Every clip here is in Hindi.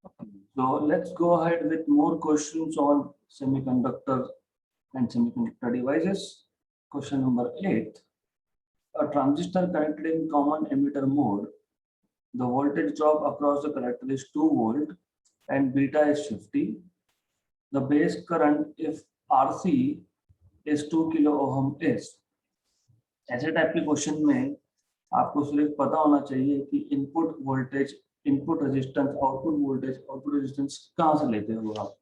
So let's go ahead with more questions on semiconductor and semiconductor devices. Question number 8. A transistor connected in common emitter mode. The voltage drop across the collector is 2 volt and beta is 50. The base current if RC is 2 kilo ohm is. ऐसे टाइप के क्वेश्चन में आपको सिर्फ पता होना चाहिए कि input voltage, input resistance, output voltage, output resistance कहां से लेते हो आप.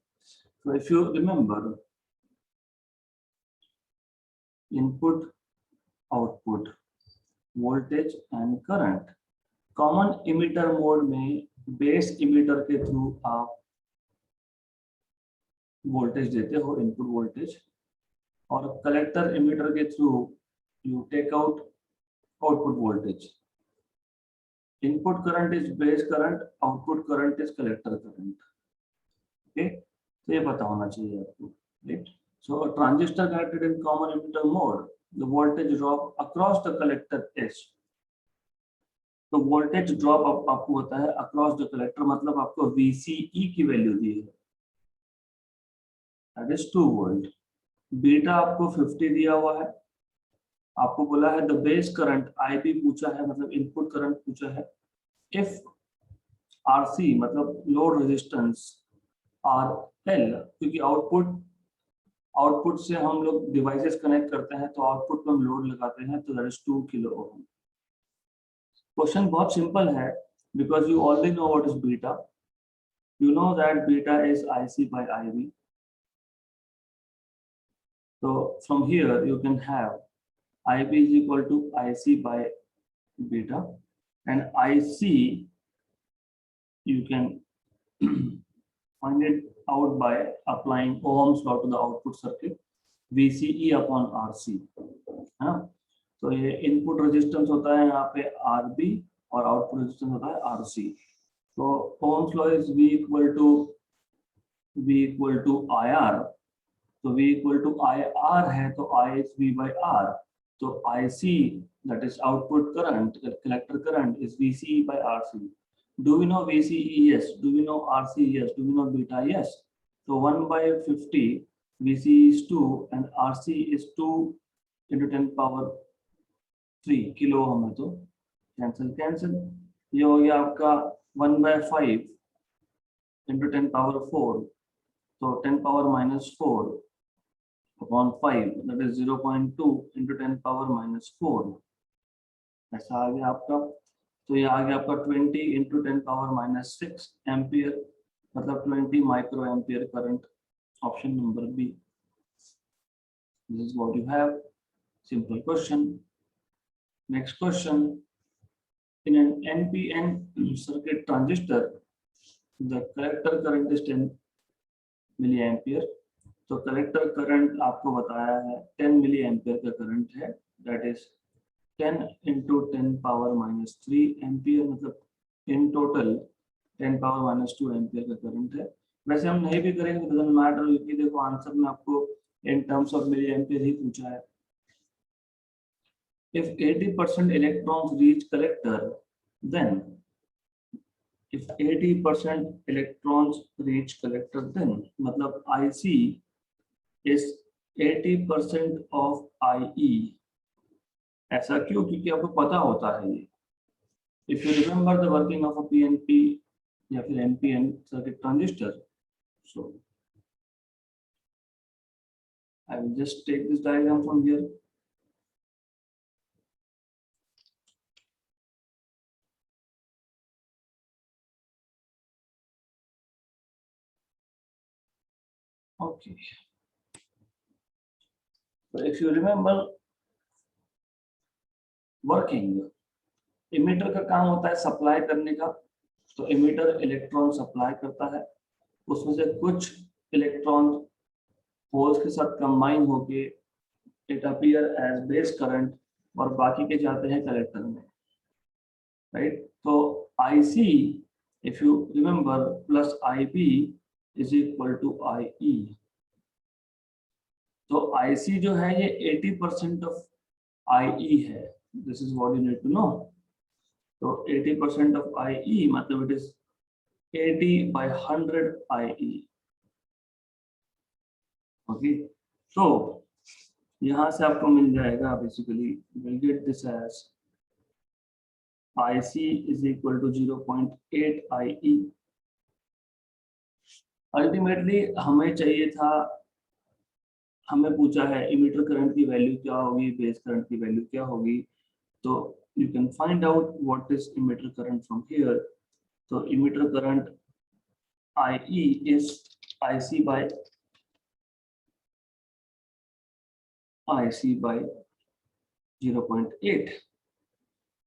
So if you remember, input, output, voltage and current, common emitter mode में बेस इमिटर के थ्रू आप वोल्टेज देते हो, इनपुट वोल्टेज, और कलेक्टर इमिटर के through you take out output voltage. Input current is base current, output current is collector current. Okay, तो ये पता होना चाहिए आपको. Right. So transistor connected in common emitter mode, the voltage drop across the collector is. तो वोल्टेज ड्रॉप आपको होता है अक्रॉस द कलेक्टर, मतलब आपको VCE की वैल्यू दी है, दैट इज 2 वोल्ट. बीटा आपको 50 दिया हुआ है. आपको बोला है द बेस करंट IB पूछा है, मतलब इनपुट करंट पूछा है. इफ RC मतलब लोड रेजिस्टेंस RL, क्योंकि आउटपुट से हम लोग डिवाइसेस कनेक्ट करते हैं तो आउटपुट पे हम लोड लगाते हैं, तो that is 2 kilo ohm. Question बहुत सिंपल है because you already know what is beta. You know that beta is IC by IB. So from here you can have IB is equal to IC by beta, and IC you can find it out by applying Ohm's law to the output circuit, VCE upon RC. है ना. तो ये इनपुट रेजिस्टेंस होता है यहाँ पे RB और आउटपुट रेजिस्टेंस होता है RC. तो Ohm's law is V equal to IR. तो V equal to IR है तो I is V by R. तो IC, that is output current, collector current, is VCE by RC. Do we know VCE? Yes. Do we know RC? Yes. Do we know beta? Yes. So 1 by 50, VCE is 2 and RC is 2 into 10 power 3 kilo ohm है, तो कैंसिल. ये हो गया आपका 1 by 5 into 10 power 4, तो 10 power minus 4 upon 5, that is 0.2 into 10 power minus 4. ऐसा आ गया आपका. तो ये आ गया आपका 20 into 10 power minus 6 एम्पियर, मतलब 20 micro ampere current. Option number B. This is what you have. Simple question. Next question. In an NPN circuit transistor, the collector current is 10 milli ampere. तो कलेक्टर करंट आपको बताया है 10 मिली एम्पियर का करंट है, that is 10 into 10 power minus 3 ampere, मतलब in total 10 power minus 2 ampere का करंट है. वैसे हम नहीं भी करेंगे तो डजंट मैटर, क्योंकि देखो आंसर में आपको in terms of milli ampere ही पूछा है. If 80% electrons reach collector, then if 80% electrons reach collector, then मतलब IC is 80% of IE. ऐसा क्यों? क्योंकि आपको पता होता है ये. If you remember the working of a PNP या फिर NPN circuit transistor, so I will just take this diagram from here. Okay. So if you remember working, emitter का काम होता है सप्लाई करने का. तो इमीटर इलेक्ट्रॉन सप्लाई करता है, उसमें से कुछ इलेक्ट्रॉन होल्स के साथ कंबाइन होके it appear as base current, और बाकी के जाते हैं कलेक्टर में. राइट. तो IC, if you remember, plus IB is equal to IE. तो IC जो है ये 80% ऑफ IE है. This is what you need to know. तो 80% ऑफ IE मतलब it is 80 by 100 IE. Okay, तो यहां से आपको मिल जाएगा basically will get this as IC is equal to 0.8 IE. Ultimately हमें चाहिए था, हमें पूछा है इमीटर करंट की वैल्यू क्या होगी, बेस करंट की वैल्यू क्या होगी, तो you can find out what is emitter current from here. तो emitter current IE is IC by 0.8,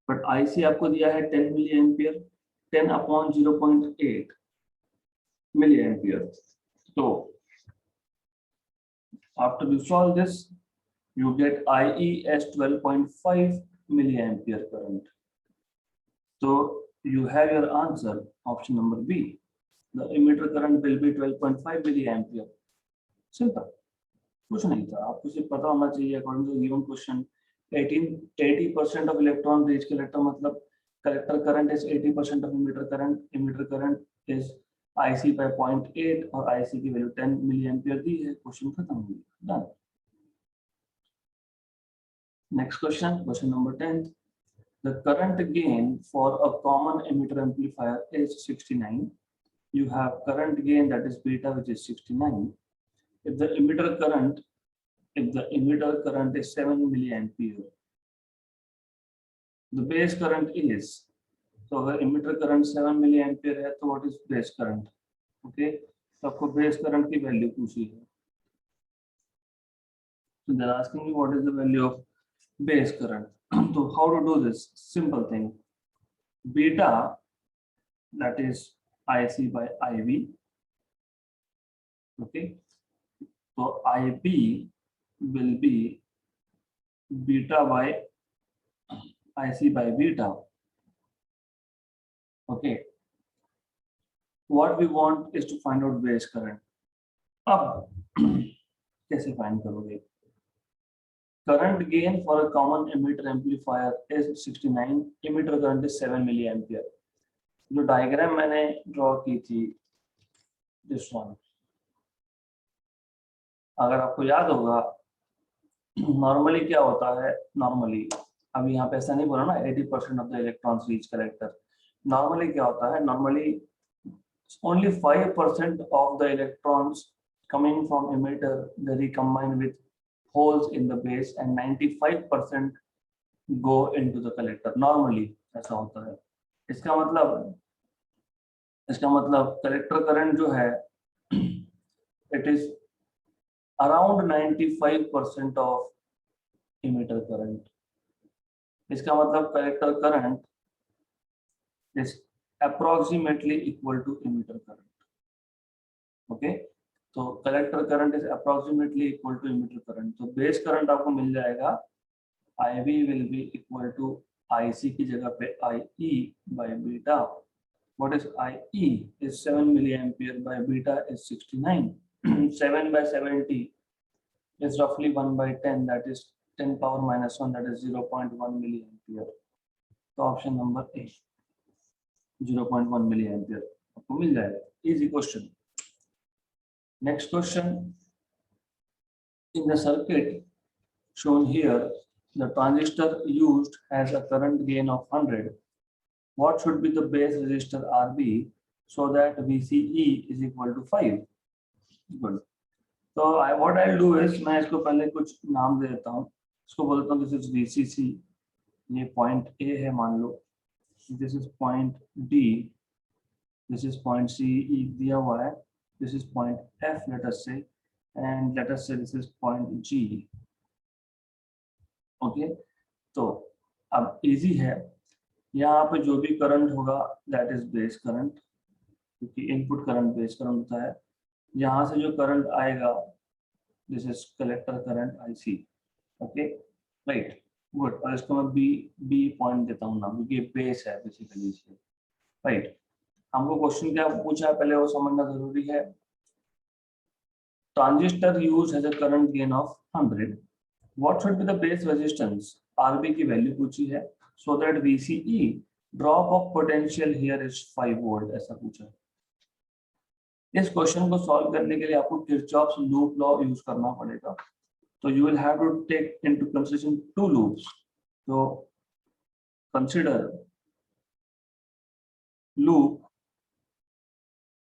but IC आपको दिया है 10 milli ampere, 10 upon 0.8 milli ampere. तो after you solve this, you get IE as 12.5 milliampere current. So you have your answer, option number B. The emitter current will be 12.5 milliampere. Simple. कुछ नहीं था, आपको सिर्फ पता होना चाहिए according to given question 80% of electron reach collector, मतलब collector current is 80% of emitter current. Emitter current is IC by 0.8 और IC की वैल्यू 10 मिलीएम्पियर दी है. क्वेश्चन खत्म हो गया. Done. Next question, question number 10. The current gain for a common emitter amplifier is 69. You have current gain that is beta, which is 69. If the emitter current is 7 milliampere, the base current is, तो अगर emitter current 7 milliampere है तो what is base current? Okay, तो आपको base current की वैल्यू पूछी है. So they're asking you what is the value of base current. So how to do this? Simple thing. Beta, that is IC by IB. Okay, so IB will be beta by IC by beta. Okay, what we want is to find out base current. अब कैसे find करोगे? Current gain for a common emitter amplifier is 69. Emitter current is 7 milliampere. जो डायग्राम मैंने ड्रॉ की थी, दिस वन, अगर आपको याद होगा, नॉर्मली क्या होता है, नॉर्मली अभी यहाँ पे ऐसा नहीं बोला ना 80% of the electrons reach collector. Normally क्या होता है, normally only 5% of the electrons coming from emitter they recombine with holes in the base and 95% go into the collector. Normally ऐसा होता है. इसका मतलब कलेक्टर करंट जो है it is around 95% of emitter current. इसका मतलब collector current is approximately equal to emitter current. Okay, तो collector current is approximately equal to emitter current. तो बेस करंट आपको मिल जाएगा IB will be equal to IC की जगह पे IE by beta. What is IE is 7 milliampere by beta is 69. 7 by 70 is roughly 1 by 10, that is 10 power minus 1, that is 0.1 milliampere. तो ऑप्शन नंबर A 0.1 milliampere आपको मिल जाएगा. Easy question. Next question. In the circuit shown here, the transistor used has a current gain of 100. What should be the base resistor RB so that VCE is equal to 5? Good. So what I'll do is मैं इसको पहले कुछ नाम दे देता हूँ. इसको बोलता हूँ this is VCC. ये point A है मान लो. This is point D. This is point C. E दिया हुआ है. This is point F, let us say, and let us say this is point G. Okay, तो अब easy है. यहाँ पे जो भी करंट होगा that is base current, क्योंकि इनपुट करंट बेस करंट होता है. यहाँ से जो करंट आएगा this is collector current IC. Okay, right, good. और इसको मैं B पॉइंट देता हूँ ना, क्योंकि बेस है बेसिकली इसलिए. राइट, हमको क्वेश्चन क्या पूछा है पहले वो समझना जरूरी है. Transistor use has a current gain of 100. What should be the base resistance? RB की वैल्यू पूछी है, so that VCE drop of potential here is 5 volt, ऐसा पूछा है. इस क्वेश्चन को सॉल्व करने के लिए आपको किरचॉफ्स लूप लॉ यूज करना पड़ेगा। तो you will have to take into consideration two loops. तो consider loop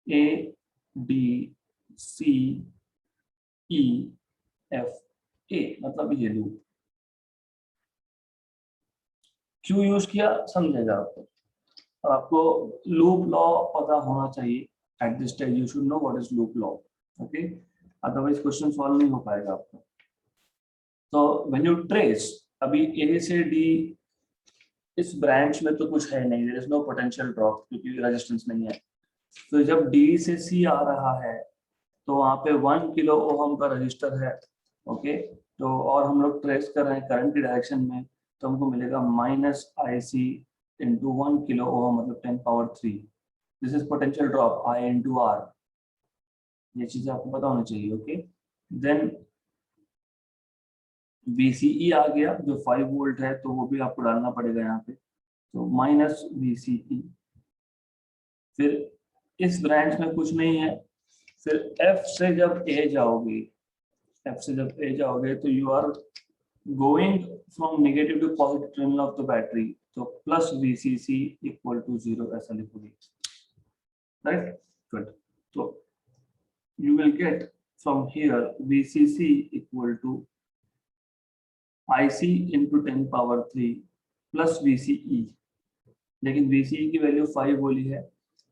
A D C E F A, मतलब ये लूप क्यों यूज किया समझेगा आपको। और आपको लूप लॉ पता होना चाहिए at this stage, you should know what is loop law, okay, otherwise question solve नहीं हो पाएगा आपका। तो व्हेन यू ट्रेस, अभी ए से डी इस ब्रांच में तो कुछ है नहीं, there is no potential drop क्योंकि रेजिस्टेंस नहीं है। तो जब डी से सी आ रहा है तो वहां पे 1 किलो ओहम का रजिस्टर है, ओके। तो और हम लोग ट्रेस कर रहे हैं करंट की डायरेक्शन में, तो हमको मिलेगा minus I C into 1 kilo ohm, मतलब 10⁻3। This is potential drop I into R, ये चीजें आपको पता होनी चाहिए, ओके। देन VCE आ गया जो 5 वोल्ट है, तो वो भी आपको डालना पड़ेगा यहाँ पे, तो माइनस VCE। फिर इस ब्रांच में कुछ नहीं है, फिर F से जब A जाओगे, F से जब A जाओगे तो you are going from negative to positive terminal of the battery, तो प्लस VCC इक्वल टू 0 ऐसा लिखोगे, राइट, गुड। तो you will get from here VCC equal to IC into 10⁻3 plus VCE, लेकिन VCE की वैल्यू 5 बोली है,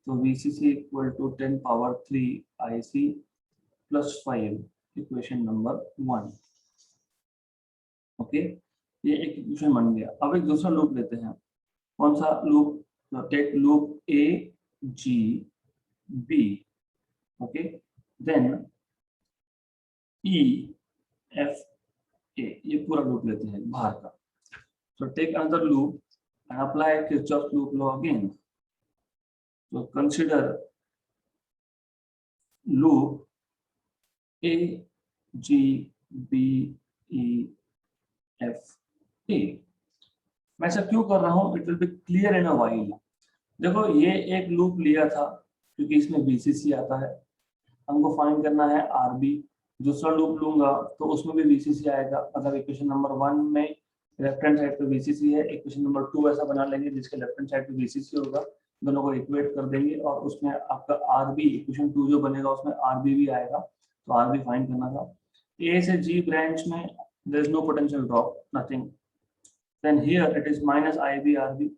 तो VCC equal to 10⁻3 IC plus 5, equation number 1, okay. ये एक इक्वेशन बन गया। अब एक दूसरा लूप लेते हैं, कौन सा loop, take loop A G B, okay, then E F A, ये पूरा लूप लेते हैं बाहर का। So take another loop and apply Kirchhoff's loop law again. So consider loop A G B E F A। मैं ऐसा क्यों कर रहा हूँ, it will B clear in a while. देखो ये एक लूप लिया था क्योंकि इसमें VCC आता है, हमको फाइंड करना है RB। दूसरा लूप लूंगा तो उसमें भी VCC आएगा, मतलब इक्वेशन नंबर 1 में लेफ्ट हैंड साइड पे VCC है, इक्वेशन नंबर 2 ऐसा बना लेंगे जिसके लेफ्ट हैंड साइड पे VCC होगा, दोनों को इक्वेट कर देंगे और उसमें आपका RB इक्वेशन 2 जो बनेगा उसमें RB भी आएगा, तो RB फाइंड करना था। A से G ब्रांच में there is no potential drop, nothing, then here it is minus IB RB,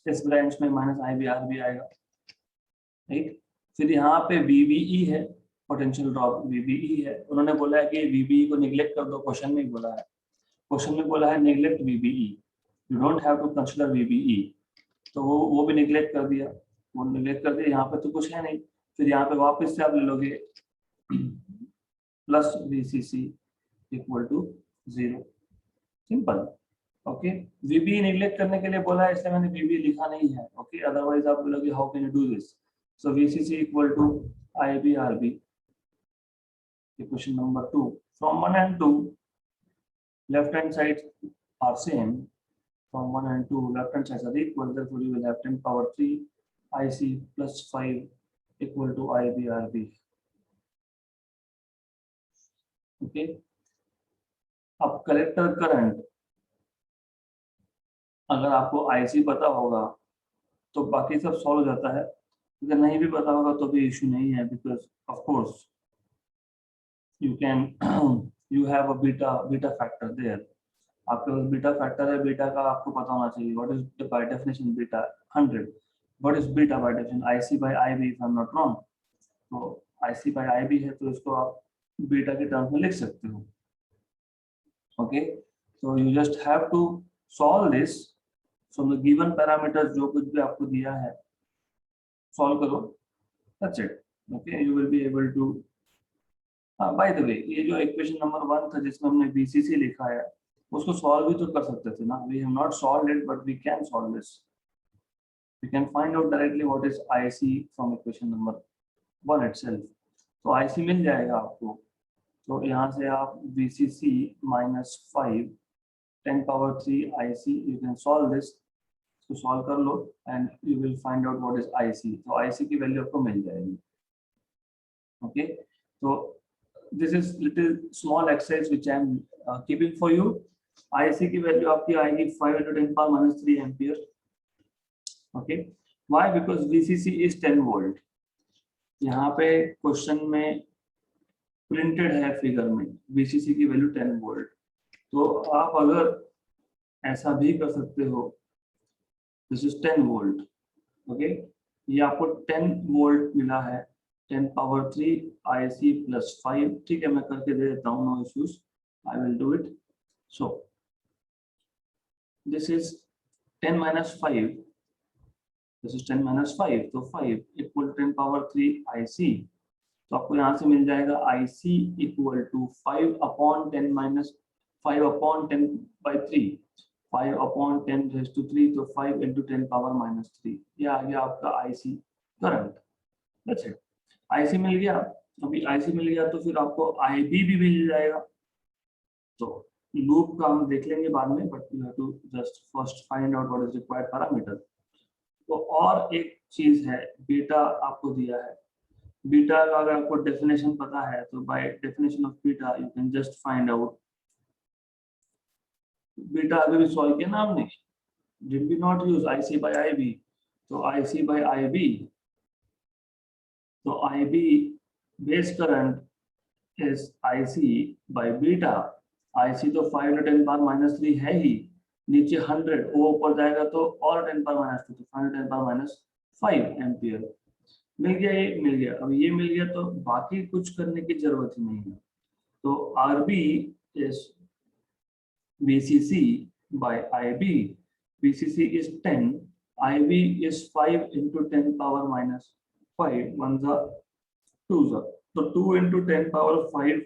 इस ब्रांच में माइनस IB RB आएगा, राइट। फिर यहाँ पे VBE है, पोटेंशियल ड्रॉप VBE है, उन्होंने बोला है कि VBE को निगलेक्ट कर दो, क्वेश्चन में बोला है, क्वेश्चन में बोला है neglect VBE, you don't have to consider VBE, तो वो भी नेग्लेक्ट कर दिया, वो नेग्लेक्ट कर दिया, यहाँ पे तो कुछ है नहीं। फिर यहाँ पे वापस से आप ले लोगे plus VCC equal to 0, simple, okay. VBE neglect करने के लिए बोला है, इसलिए मैंने VBE लिखा नहीं है, ओके, अदरवाइज आप बोलोगे how can you do this. So VCC equal to IB RB, equation number 2, from 1 and 2 left hand sides are same, from 1 and 2 left hand sides are equal, therefore you will have 10⁻3 IC plus 5 equal to IB RB, okay। अब कलेक्टर करंट, अगर आपको IC पता होगा तो बाकी सब सॉल्व हो जाता है, अगर नहीं भी पता होगा तो भी इशू नहीं है, because of course you can you have a beta factor there, आपके पास बीटा फैक्टर है, बीटा का आपको पता होना चाहिए, what is by definition beta 100, what is beta by definition IC by IB if I am not wrong, तो IC by IB है तो इसको आप बीटा के टर्म्स में लिख सकते हो, okay. So you just have to solve this from the given parameters, जो कुछ भी आपको दिया है सॉल्व करो, that's it, okay, you will be able to. By the way, ये जो इक्वेशन नंबर 1 था जिसमें हमने VCC लिखा है, उसको सॉल्व भी तो कर सकते थे ना, we have not solved it but we can solve this, we can find out directly what is IC फ्रॉम इक्वेशन नंबर 1 itself, तो IC मिल जाएगा आपको। तो यहाँ से आप VCC -5 10⁻3 IC, you can solve this, इसको सॉल्व कर लो and you will find out what is IC। तो IC की वैल्यू आपको मिल जाएगी। ओके, तो this is little small exercise which I am keeping for you. IC की वैल्यू आपकी आएगी 5 × 10⁻³ ampere. Okay, why? Because VCC is 10 volt. यहाँ पे क्वेश्चन में प्रिंटेड है फिगर में VCC की वैल्यू 10 वोल्ट। तो आप अगर ऐसा भी कर सकते हो, दिस इज 10 वोल्ट। ओके, ये आपको 10 वोल्ट मिला है, 10⁻³ IC + 5। ठीक है, मैं करके दे देता हूँ, no issues, I will do it. So this is 10 - 5, this is 10 - 5, तो 5 = 10⁻³ IC। तो आपको यहाँ से मिल जाएगा IC = 5/10 - 5/10/3, 5/10⁻³ तो 5 × 10⁻³ ये आ गया आपका IC current. That's it, IC मिल गया। अभी IC मिल गया तो फिर आपको IB भी मिल जाएगा। तो लूप का हम देख लेंगे बाद में, but you have to just first find out what is required parameter. तो और एक चीज है, बीटा आपको दिया है। बीटा का अगर आपको डेफिनेशन पता है तो by definition of beta you can just find out. Beta अभी भी सॉल्व किया ना हमने, did we not use IC/IB? तो IC/IB, तो IB बेस करंट इज IC/बीटा। IC तो 5 × 10⁻³ है ही, नीचे 100, वो ऊपर जाएगा तो और 10⁻², तो 5 × 10⁻5 एम्पियर मिल गया। ये मिल गया, अब ये मिल गया तो बाकी कुछ करने की जरूरत ही नहीं है। तो RB is VCC/IB। VCC is 10, IB is 5 × 10⁻⁵, 1s are 2s are, तो 2 × 10⁵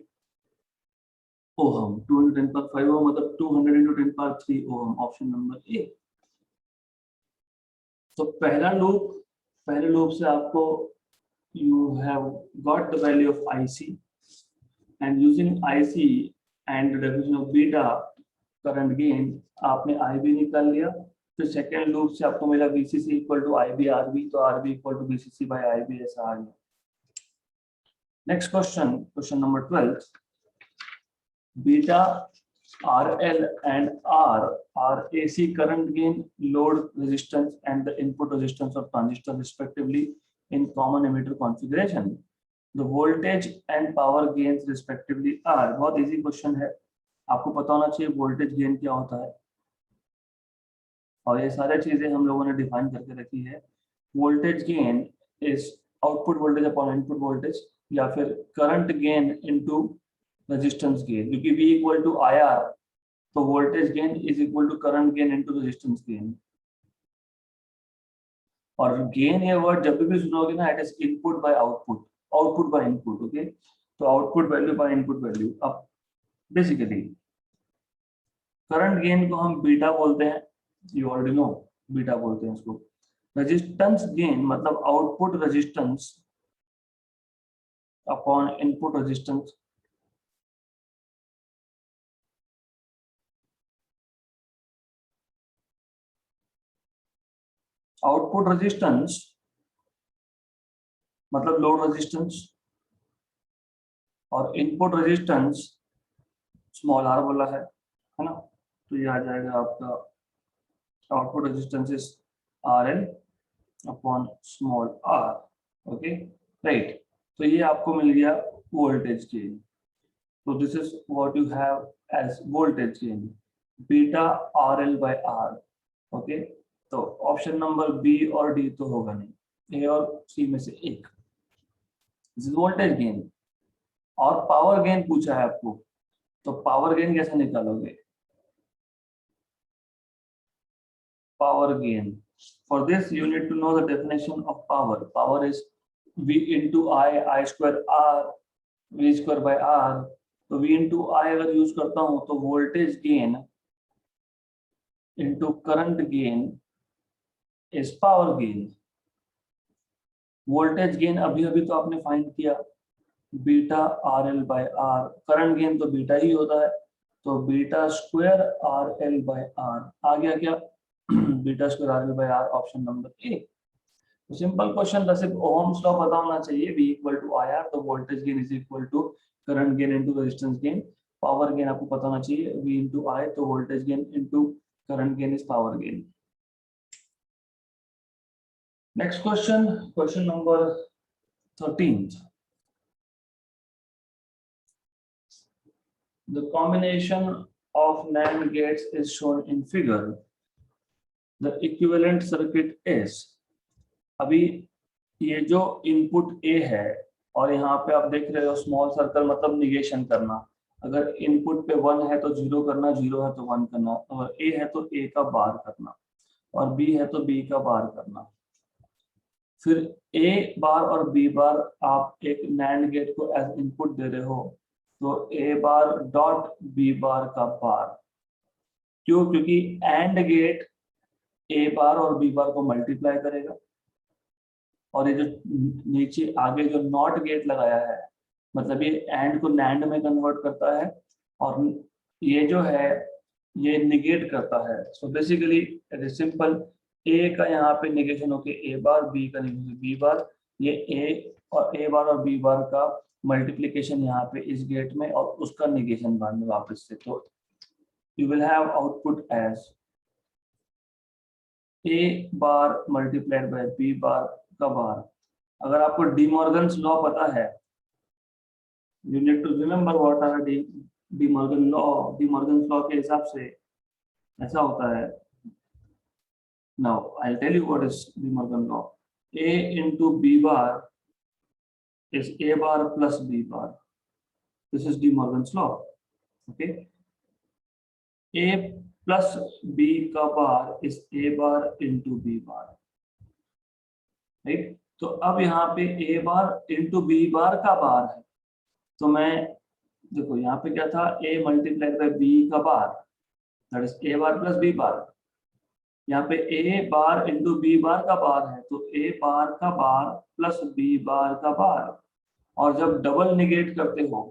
ओहम, 2 × 10⁵ ओहम मतलब 200 × 10⁻³ ओहम, ऑप्शन नंबर ए। तो पहले लूप से आपको you have got the value of IC, and using IC and the definition of beta current gain आपने IB निकाल लिया। फिर सेकेंड लूप से आपको मिला VCC = IB RB, तो RB = VCC/IB ऐसा आ गया। Next question, question number 12। Beta RL and R are AC current gain, load resistance and the input resistance of transistor respectively in common emitter configuration. The voltage and power gains respectively are। बहुत इजी क्वेश्चन है, आपको पता होना चाहिए वोल्टेज गेन क्या होता है, और ये सारी चीजें हम लोगों ने डिफाइन करके रखी है। Voltage gain is output voltage upon input voltage, या फिर current gain into resistance gain, क्योंकि V = IR, तो voltage gain is equal to current gain into resistance gain. और गेन ये वर्ड जब भी सुनोगे ना, it is input by output, output by input. Okay, तो output value by input value. अब बेसिकली करंट गेन को हम बीटा बोलते हैं, यू ऑलरेडी नो, बीटा बोलते हैं इसको। रेजिस्टेंस गेन मतलब output resistance upon input resistance. Output resistance मतलब लोड रेजिस्टेंस, और इनपुट रेजिस्टेंस स्मॉल r बोला है ना, तो ये आ जाएगा आपका output resistance is RL upon small r। Okay, right. तो ये आपको मिल गया वोल्टेज गेन। तो this is what you have as voltage gain, beta RL/R। Okay, तो ऑप्शन नंबर बी और डी तो होगा नहीं, ए और सी में से एक। This is voltage gain. और पावर गेन पूछा है आपको, तो पावर गेन कैसे निकालोगे? Power gain, for this you need to know the definition of power. Power is V into I square R, V²/R। तो V into I अगर यूज करता हूं तो voltage gain into current gain is power gain. Voltage gain अभी अभी तो आपने फाइंड किया, बीटा RL/R। करंट गेन तो बीटा ही होता है, तो बीटा² RL/R आ गया क्या? Beta square R V by R, option number A. तो सिंपल क्वेश्चन था, सिर्फ ओहम्स लॉ पता होना चाहिए, V equal to I R, तो voltage gain is equal to current gain into resistance gain. Power gain आपको पता होना चाहिए, V इनटू आई, तो voltage gain into current gain is power gain. Next question, question number 13th. The combination of NAND gates is shown in figure. The equivalent circuit is, अभी ये जो इनपुट A है और यहाँ पे आप देख रहे हो स्मॉल सर्कल, मतलब निगेशन करना। अगर इनपुट पे 1 है तो 0 करना, 0 है तो 1 करना, और A है तो A का बार करना, और B है तो B का बार करना। फिर A बार और B बार आप एक NAND गेट को एज इनपुट दे रहे हो, तो A bar dot B bar का बार। क्यों? क्योंकि AND गेट A बार और B बार को मल्टीप्लाई करेगा, और ये जो नीचे आगे जो नॉट गेट लगाया है, मतलब ये AND को NAND में कन्वर्ट करता है, और ये जो है ये निगेट करता है। So basically it is simple, A का यहाँ पे निगेशन होके A बार, B का निगेशन B बार, ये A बार और B बार का मल्टीप्लीकेशन यहाँ पे इस गेट में, और उसका निगेशन बाद में वापस से। तो you will have output as A bar multiplied by B bar का बार। अगर आपको डी मॉर्गन्स लॉ पता है, you need to remember what are De Morgan law. De Morgan's law के हिसाब से ऐसा होता है, now I will tell you what is De Morgan law. A into B bar is A bar plus B bar. This is De Morgan's law. Okay. A plus B का बार is A bar into B bar. Right? तो अब यहाँ पे A bar into B bar का बार है, तो मैं देखो यहाँ पे क्या था, A मल्टीप्लाइड बाय B का बार, that is A bar plus B बार। यहाँ पे A bar into B bar का बार है, तो A बार का बार प्लस B बार का बार। और जब डबल निगेट करते हो,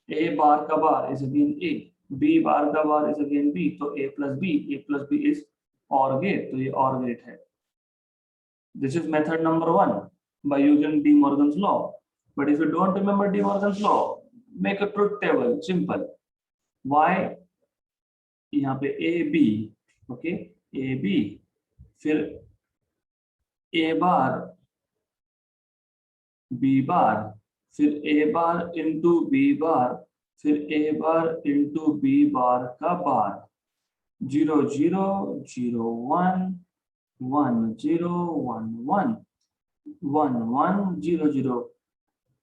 A बार का bar is again A, B bar का बार इज अगेन B, तो A plus B is OR gate, तो ये OR गेट है। This is method number 1 by using De Morgan's law. But if you don't remember De Morgan's law, make a truth table, simple. Y यहाँ पे AB, ओके, AB, फिर A बार B बार, फिर A बार इंटू B बार, फिर A bar into B bar का बार। 0 0 0 1 1 0 1 1 1 1 0 0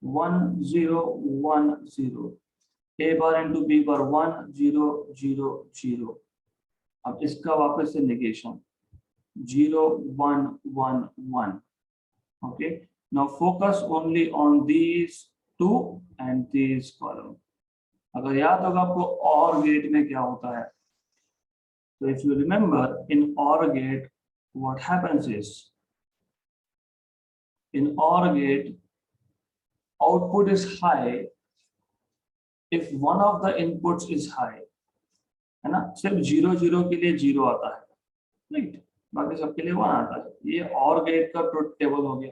1 0 1 0। A बार इंटू B बार 1 0 0 0। अब इसका वापस से negation 0 1 1 1। Okay. Now focus only on these two and these column. अगर याद होगा आपको OR गेट में क्या होता है, तो if you remember in OR gate what happens is, in OR gate output is high if one of the inputs is high, है ना। सिर्फ 0 0 के लिए 0 आता है, राइट, बाकी सबके लिए 1 आता है। ये OR गेट का ट्रुथ टेबल हो गया।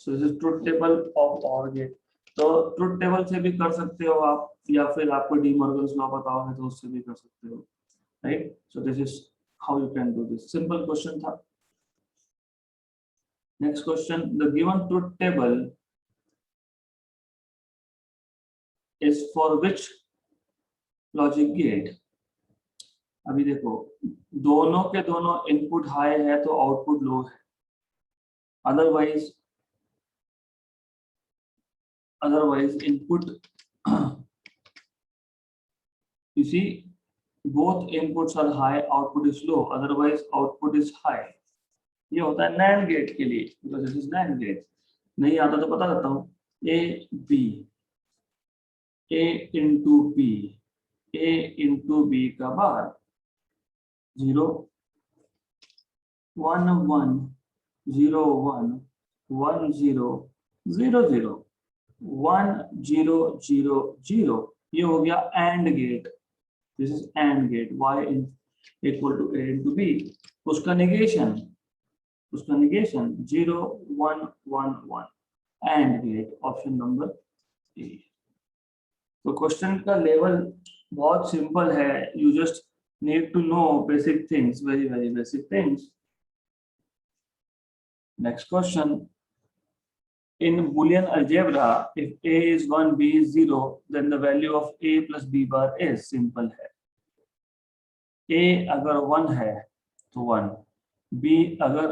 So this is truth table of OR gate. तो ट्रुथ टेबल से भी कर सकते हो आप, या फिर आपको डी मॉर्गन्स लॉ पता होगा तो उससे भी कर सकते हो, right. So this is how you can do this. Simple question था। Next question, the given truth table is for which logic gate. अभी देखो, दोनों के दोनों इनपुट हाई है तो आउटपुट लो है, otherwise input you see both inputs are high, output is low, otherwise output is high। ये होता है NAND गेट के लिए, because this is NAND gate. नहीं आता तो बता देता हूँ, A into B का बार 0 1 1 0 1 1 0 0 0 1 0 0 0। ये हो गया AND gate, this is AND gate. Y equal to A into B, उसका negation 0 1 1 1 and gate option number A. तो क्वेश्चन का लेवल बहुत सिंपल है, you just need to know basic things, very basic things. Next question, in Boolean algebra, if a is 1, b is 0, then the value of a plus b bar is, simple है, a अगर 1 है तो 1, b अगर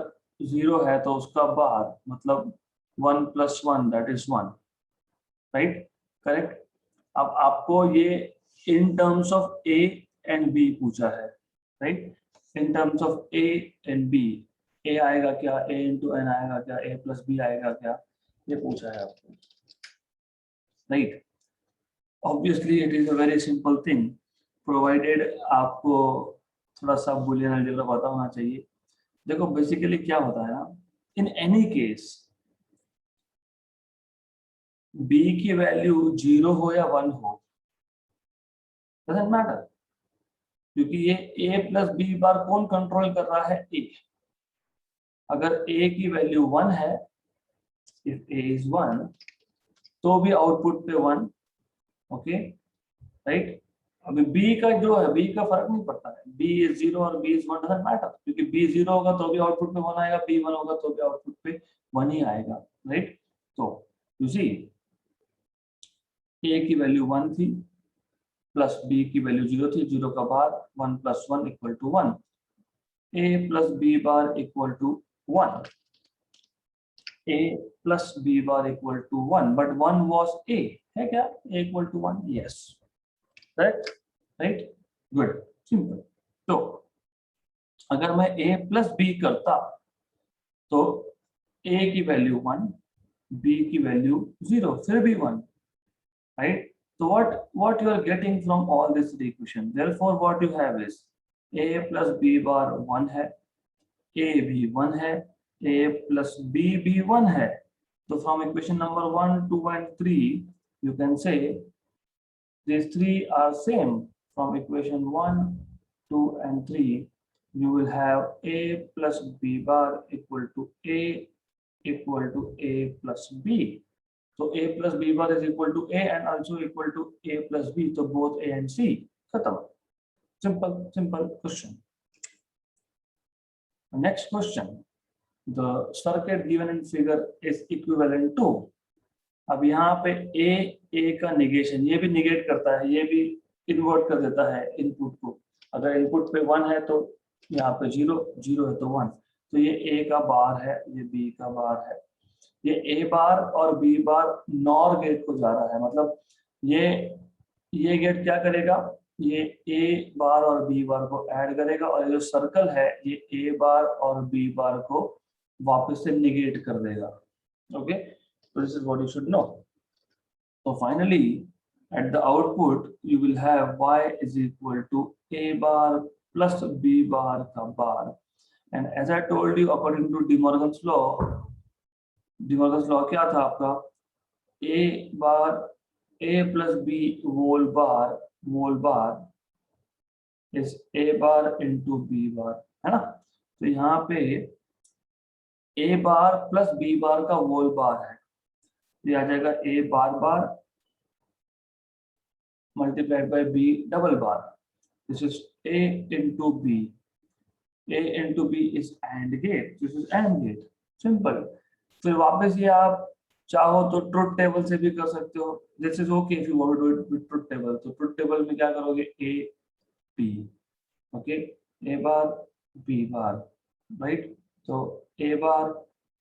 0 है तो उसका बार मतलब 1 plus 1 that is 1, right, correct. अब आपको ये इन terms of a and b पूछा है, right, in terms of a and b, a आएगा क्या, a into n आएगा क्या, a plus b आएगा क्या, ये पूछा है आपको, right. Obviously it is a very simple thing, provided आपको थोड़ा सा बूलियन अलजेब्रा पता होना चाहिए। देखो बेसिकली क्या होता है ना, इन एनी केस b की वैल्यू 0 हो या 1 हो, डजंट मैटर, क्योंकि ये a प्लस b बार कौन कंट्रोल कर रहा है, a। अगर a की वैल्यू 1 है, if a is 1, तो भी आउटपुट पे 1, ओके, राइट। अभी b का जो है, b का फर्क नहीं पड़ता है, b is 0 और b is 1 डजंट मैटर, क्योंकि b 0 होगा तो भी आउटपुट पे 1 आएगा, b 1 होगा तो भी आउटपुट पे 1 ही आएगा, राइट। तो यू सी a की वैल्यू 1 थी प्लस b की वैल्यू 0 थी, 0 का bar 1 plus 1 equal to 1, a plus b bar equal to 1, a plus b bar equal to 1, but 1 was a, है क्या, a equal to 1, yes, right, right, good, simple. तो अगर मैं a प्लस b करता तो a की वैल्यू 1, b की वैल्यू 0, फिर भी 1, right? So what you are getting from all this equation, therefore what you have is a plus b bar 1 है, a भी 1 है, a plus b भी 1 है, तो from equation number 1 2 and 3 you can say these three are same, from equation 1 2 and 3 you will have a plus b bar equal to a plus b, so a plus b bar is equal to a and also equal to a plus b, so both a and c khatam, simple question. Next question, the circuit given in figure is equivalent to, अब यहाँ पे a का निगेशन, ये भी निगेट करता है, ये भी इन्वर्ट कर देता है इनपुट को, अगर इनपुट पे 1 है तो यहाँ पे 0 है तो 1, तो ये a का बार है, ये b का बार है, ये a बार और b बार नॉर गेट को जा रहा है, मतलब ये गेट क्या करेगा, ये a बार और b बार को ऐड करेगा और ये जो सर्कल है ये a बार और b बार को वापस से निगेट कर देगा, okay. So this is what you should know. So finally, at the output, you will have y is equal to a bar plus b bar का bar. And as I told you, according to De Morgan's law क्या था आपका, a bar a plus b whole bar is a bar into b bar, है ना। तो यहाँ पे a bar plus b bar का होल बार है, ये आ जाएगा a bar multiplied by b double bar, this is a into b, a into b is AND gate, this is AND gate, simple. फिर वापस ये आप चाहो तो ट्रुथ टेबल से भी कर सकते हो, this is okay if you want to do it with truth table, तो ट्रुथ टेबल में क्या करोगे, a b, okay, a bar b bar, right, तो a bar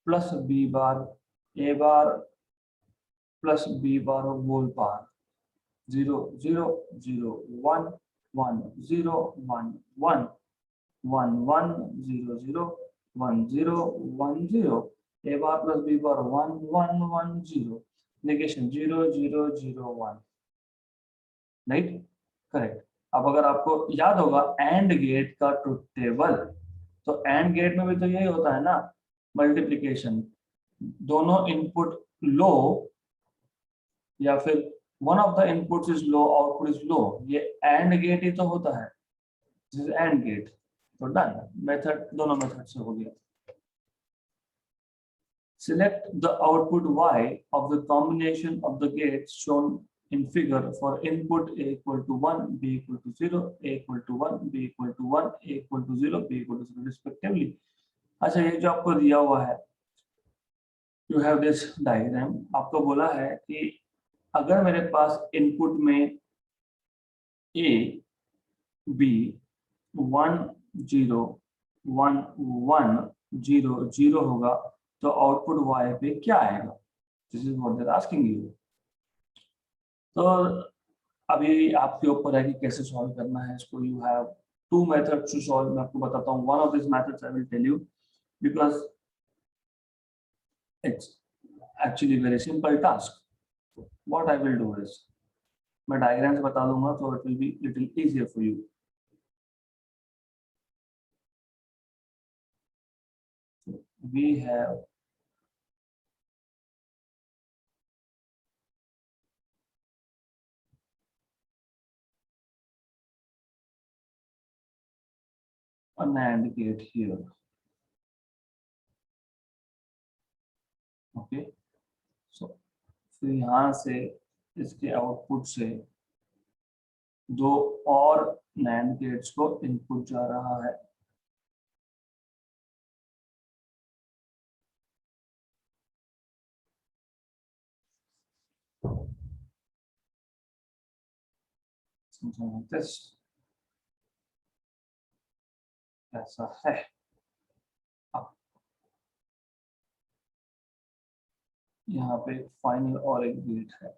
plus b bar, a bar plus b bar whole bar, 0 0 0 1 1 0 1 1 1 1 0 0 1 0 1 0, a bar plus b bar 1 1 1 0, negation 0 0 0 1, right, correct. अब अगर आपको याद होगा एंड गेट का ट्रुथ टेबल, तो एंड गेट में भी तो यही होता है ना, मल्टीप्लिकेशन, दोनों इनपुट लो या फिर one of the inputs is low output is low, ये एंड गेट ही तो होता है, इज एंड गेट, तो डन, मेथड दोनों मेथड से हो गया। Select the output y of the combination of the gates shown in figure for input a equal to 1, b equal to 0, a equal to 1, b equal to 1, a equal to 0, b equal to 0 respectively. अच्छा, ये जो आपको दिया हुआ है, you have this diagram, आपको बोला है कि अगर मेरे पास इनपुट में a, b 1 0 1 1 0 0 होगा तो आउटपुट y पे क्या आएगा? This is what they are asking you. तो अभी आपके ऊपर है कि कैसे सॉल्व करना है इसको। You have two methods to solve. मैं आपको बताता हूँ, one of this methods I will tell you because it's actually very simple task. What I will do is, मैं डायग्राम्स बता दूंगा तो it will be little easier for you. We have a NAND gate here. Okay, so फिर यहाँ से इसके आउटपुट से दो और NAND गेट्स को इनपुट जा रहा है। ऐसा है। अब यहाँ पे फाइनल और एक गेट है।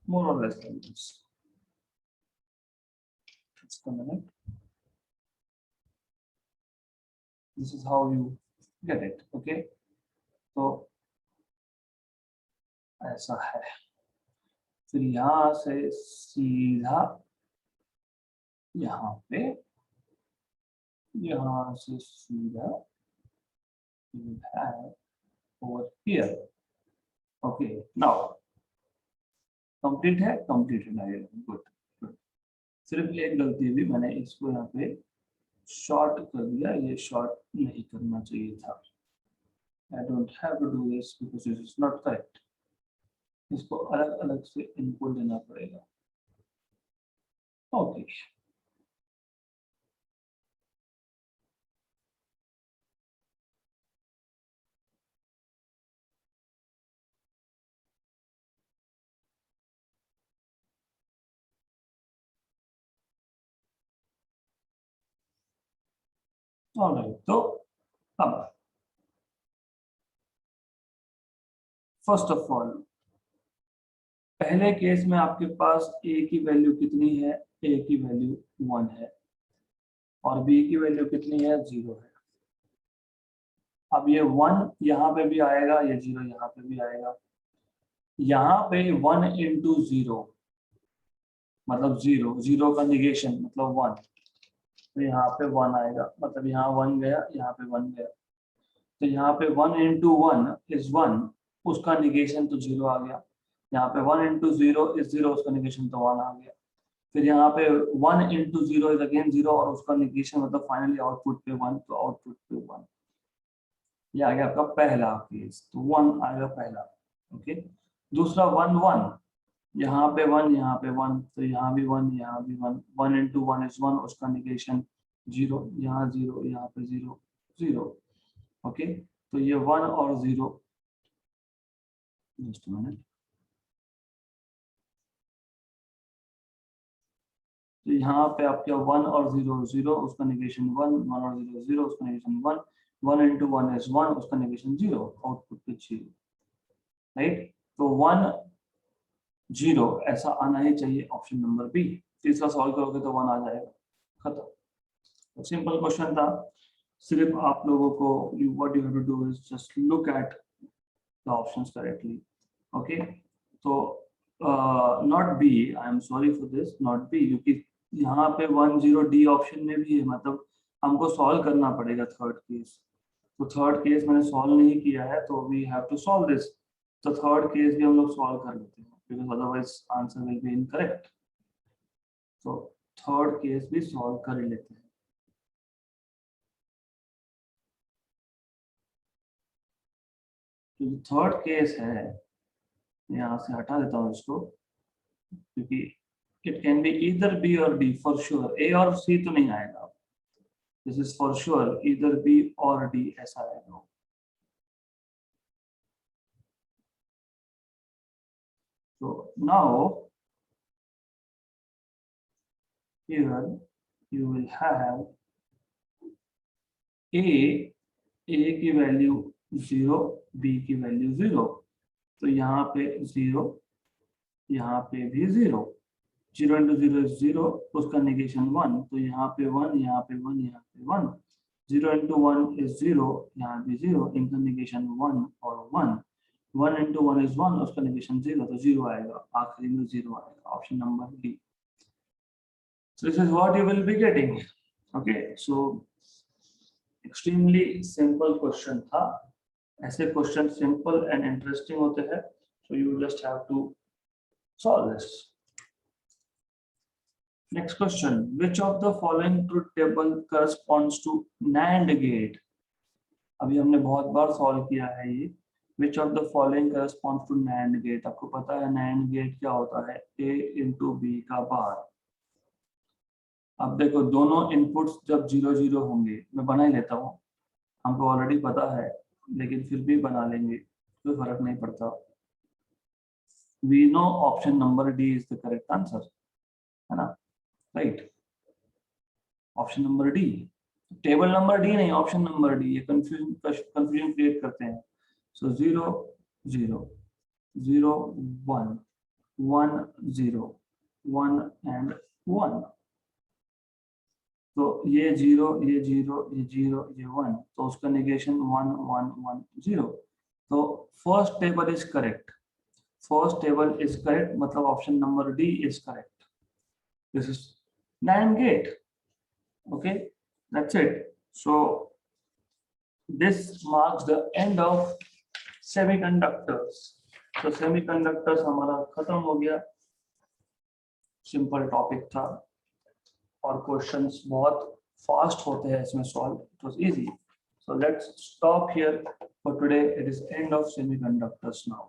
More or less like this. Just a minute. This is how you get it. Okay, तो ऐसा है। फिर यहाँ से सीधा यहाँ पे, यहाँ से सीधा you have over here. Okay, now complete है, कंप्लीट है। Good good. सिर्फ एक गलती हुई, मैंने इसको यहाँ पे शॉर्ट कर दिया, ये शॉर्ट नहीं करना चाहिए था। I don't have to do this because this is not correct. इसको अलग अलग से इनपुट देना पड़ेगा। Okay, alright. तो अब फर्स्ट ऑफ ऑल, पहले केस में आपके पास a की वैल्यू कितनी है? a की वैल्यू 1 है और b की वैल्यू कितनी है? 0 है। अब ये 1 यहाँ पे भी आएगा, ये 0 यहाँ पे भी आएगा। यहाँ पे 1 into 0 मतलब 0, 0 का निगेशन मतलब 1, तो यहाँ पे 1 आएगा, मतलब यहाँ 1 गया, यहाँ पे 1 गया। तो यहाँ पे 1 into 1 is 1, उसका निगेशन तो 0 आ गया। यहाँ पे 1 into 0 is 0, उसका निगेशन तो 1 आ गया। फिर यहाँ पे 1 into 0 is again 0 और उसका निगेशन मतलब फाइनली आउटपुट पे 1, तो आउटपुट पे 1। ये आ गया आपका पहला केस, तो 1 आएगा पहला। ओके, दूसरा 1 1, यहाँ पे 1, यहाँ पे 1, तो यहाँ भी 1, यहाँ भी 1। 1 into 1 is 1, उसका निगेशन 0, यहाँ 0, यहाँ पे 0 0। ओके, तो ये 1 और 0, जस्ट मिनट, तो यहाँ पे आपका 1 और 0 0, उसका निगेशन 1, 1 और 0 0, उसका निगेशन 1, 1 into 1 is 1, उसका निगेशन 0, आउटपुट पे 0। राइट, तो 1 0 ऐसा आना ही चाहिए, ऑप्शन नंबर बी। तीसरा सॉल्व करोगे तो 1 आ जाएगा, खत्म। तो सिंपल क्वेश्चन था। सिर्फ आप लोगों को what you have to do is just look at the options correctly. Okay, तो not B, I am sorry for this, not B, क्योंकि यहाँ पे 10D ऑप्शन में भी है, मतलब हमको सॉल्व करना पड़ेगा थर्ड केस। तो थर्ड केस मैंने सॉल्व नहीं किया है, तो we have to solve this. तो थर्ड केस भी हम लोग सॉल्व कर लेते हैं, because otherwise answer will be incorrect. तो थर्ड केस भी सॉल्व कर ही लेते हैं। तो थर्ड केस है, यहाँ से हटा देता हूँ इसको, क्योंकि it can be either be और डी फॉर श्योर, ए और सी तो नहीं आएगा। This is for sure either be और डी ऐसा आएगा। So now here you will have a की वैल्यू 0, b की वैल्यू 0, तो यहाँ पे 0, यहाँ पे भी 0, 0 into 0 is 0, उसका नेगेशन 1, तो यहाँ पे 1, यहाँ पे 1, यहाँ पे 1, 0 into 1 is 0, यहाँ भी 0, इनका नेगेशन 1 और 1, 1 into 1 is 1, उसका नेगेशन 0, तो 0 आएगा, आखिरी में 0 आएगा, option number D. So this is what you will be getting. Okay, so extremely simple question था। ऐसे क्वेश्चन सिंपल एंड इंटरेस्टिंग होते हैं, so you just have to solve this. Next question, which of the following truth table corresponds to NAND gate? अभी हमने बहुत बार सॉल्व किया है ये। Which of the following corresponds to NAND gate? आपको पता है NAND gate क्या होता है? A into B का बार। अब देखो दोनों इनपुट्स जब 0 0 होंगे, मैं बना ही लेता हूँ, हमको ऑलरेडी पता है, लेकिन फिर भी बना लेंगे, कोई फर्क नहीं पड़ता। We know option number D is the correct answer, है ना, right? Option number D, table number D नहीं, ऑप्शन नंबर डी, ये कंफ्यूजन क्रिएट करते हैं। सो 0 0 0 1 1 0 1 एंड 1, तो ये 0 ये 0 ये 0 ये 1, तो उसका नेगेशन 1 1 1 0, तो first table is correct, first table is correct, मतलब option number D is correct. This is NAND gate. Okay, that's it. So this marks the end of semiconductors. So semiconductors हमारा खत्म हो गया, सिंपल टॉपिक था और क्वेश्चंस बहुत फास्ट होते हैं इसमें solve, it was easy. So let's stop here for today. It is end of semiconductors now.